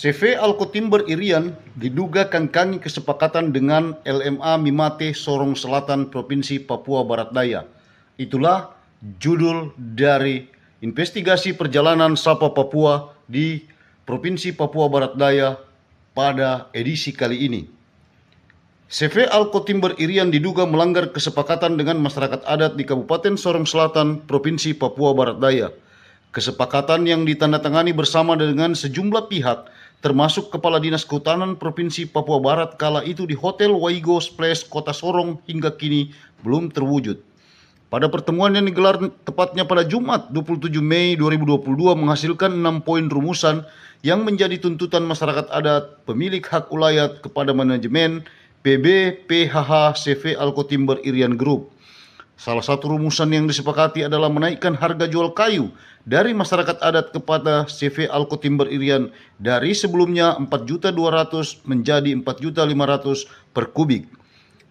CV Alkotimber Irian diduga kangkangi kesepakatan dengan LMA Mimate Sorong Selatan Provinsi Papua Barat Daya. Itulah judul dari investigasi perjalanan Sapa Papua di Provinsi Papua Barat Daya pada edisi kali ini. CV Alkotimber Irian diduga melanggar kesepakatan dengan masyarakat adat di Kabupaten Sorong Selatan, Provinsi Papua Barat Daya. Kesepakatan yang ditandatangani bersama dengan sejumlah pihak, termasuk Kepala Dinas Kehutanan Provinsi Papua Barat kala itu di Hotel Waigo Place Kota Sorong hingga kini belum terwujud. Pada pertemuan yang digelar tepatnya pada Jumat 27 Mei 2022 menghasilkan 6 poin rumusan yang menjadi tuntutan masyarakat adat pemilik hak ulayat kepada manajemen PB PHH CV Alkotimber Irian Group. Salah satu rumusan yang disepakati adalah menaikkan harga jual kayu dari masyarakat adat kepada CV Alkotimber Irian dari sebelumnya 4.200.000 menjadi 4.500.000 per kubik.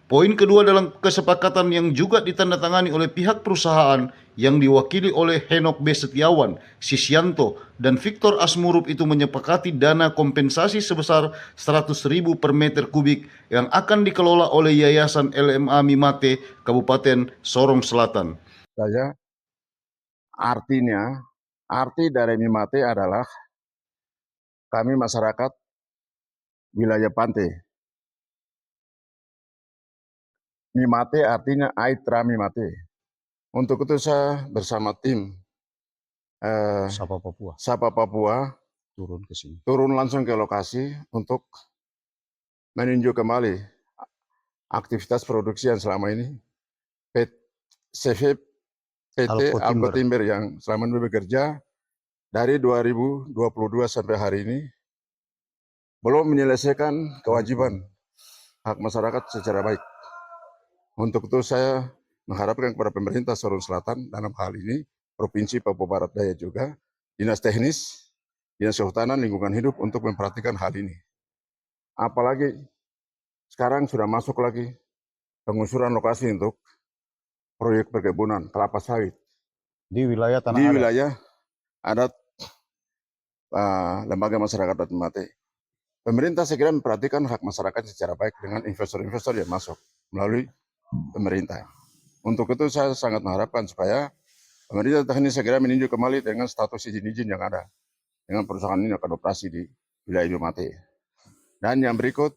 Poin kedua dalam kesepakatan yang juga ditandatangani oleh pihak perusahaan yang diwakili oleh Henok B. Setiawan, Sisyanto, dan Victor Asmurup itu menyepakati dana kompensasi sebesar 100.000 per meter kubik yang akan dikelola oleh Yayasan LMA Mimate Kabupaten Sorong Selatan. Saja arti dari Mimate adalah kami masyarakat wilayah pantai. Mimate artinya Aitra Mimate. Untuk itu saya bersama tim Sapa Papua turun langsung ke lokasi untuk meninjau kembali aktivitas produksi yang selama ini CV PT Alkotimber yang selama ini bekerja dari 2022 sampai hari ini belum menyelesaikan kewajiban hak masyarakat secara baik. Untuk itu saya mengharapkan kepada pemerintah Sorong Selatan dalam hal ini Provinsi Papua Barat Daya juga, Dinas Teknis, Dinas Kehutanan Lingkungan Hidup untuk memperhatikan hal ini. Apalagi sekarang sudah masuk lagi pengusuran lokasi untuk proyek perkebunan kelapa sawit Di wilayah tanah di adat. wilayah adat lembaga masyarakat adat Mimate. Pemerintah segera memperhatikan hak masyarakat secara baik dengan investor-investor yang masuk melalui pemerintah. Untuk itu saya sangat mengharapkan supaya pemerintah teknis segera meninjau kembali dengan status izin-izin yang ada dengan perusahaan ini akan operasi di wilayah Mimate. Dan yang berikut,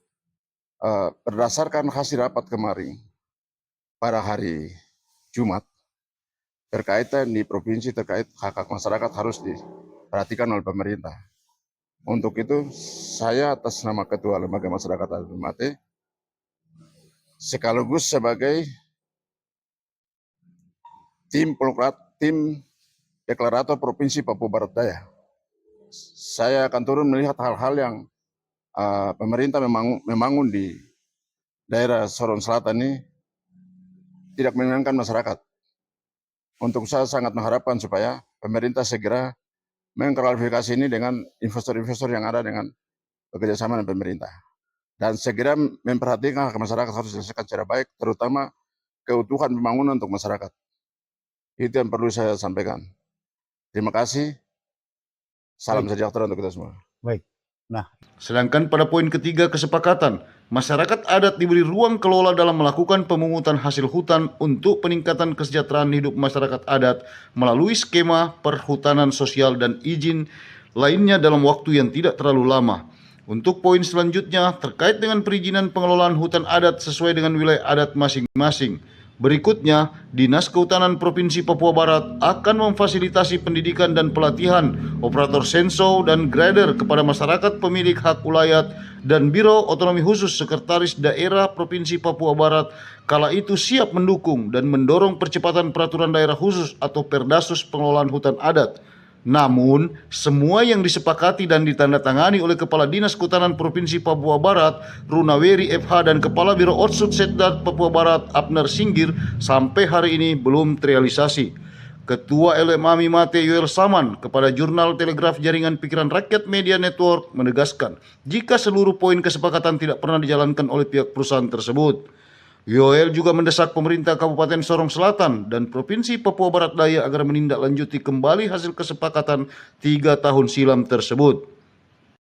berdasarkan hasil rapat kemarin pada hari Jumat berkaitan di provinsi terkait hak-hak masyarakat harus diperhatikan oleh pemerintah. Untuk itu saya atas nama Ketua Lembaga Masyarakat Adat Mimate sekaligus sebagai tim deklarator Provinsi Papua Barat Daya. Saya akan turun melihat hal-hal yang pemerintah membangun di daerah Sorong Selatan ini tidak menyenangkan masyarakat. Untuk saya sangat mengharapkan supaya pemerintah segera mengklarifikasi ini dengan investor-investor yang ada dengan bekerjasama dengan pemerintah. Dan segera memperhatikan hak masyarakat harus diselesaikan secara baik, terutama keutuhan pembangunan untuk masyarakat. Itu yang perlu saya sampaikan. Terima kasih. Salam sejahtera untuk kita semua. Baik. Nah, sedangkan pada poin ketiga kesepakatan, masyarakat adat diberi ruang kelola dalam melakukan pemungutan hasil hutan untuk peningkatan kesejahteraan hidup masyarakat adat melalui skema perhutanan sosial dan izin lainnya dalam waktu yang tidak terlalu lama. Untuk poin selanjutnya terkait dengan perizinan pengelolaan hutan adat sesuai dengan wilayah adat masing-masing. Berikutnya, Dinas Kehutanan Provinsi Papua Barat akan memfasilitasi pendidikan dan pelatihan operator senso dan grader kepada masyarakat pemilik hak ulayat dan Biro Otonomi Khusus Sekretaris Daerah Provinsi Papua Barat kala itu siap mendukung dan mendorong percepatan peraturan daerah khusus atau Perdasus pengelolaan hutan adat. Namun, semua yang disepakati dan ditandatangani oleh Kepala Dinas Kehutanan Provinsi Papua Barat, Runaweri FH, dan Kepala Biro Otsut Setdat Papua Barat, Abner Singgir, sampai hari ini belum terrealisasi. Ketua LMA Mimate Yoel Saman kepada Jurnal Telegraf Jaringan Pikiran Rakyat Media Network menegaskan jika seluruh poin kesepakatan tidak pernah dijalankan oleh pihak perusahaan tersebut. Yoel juga mendesak pemerintah Kabupaten Sorong Selatan dan Provinsi Papua Barat Daya agar menindaklanjuti kembali hasil kesepakatan 3 tahun silam tersebut.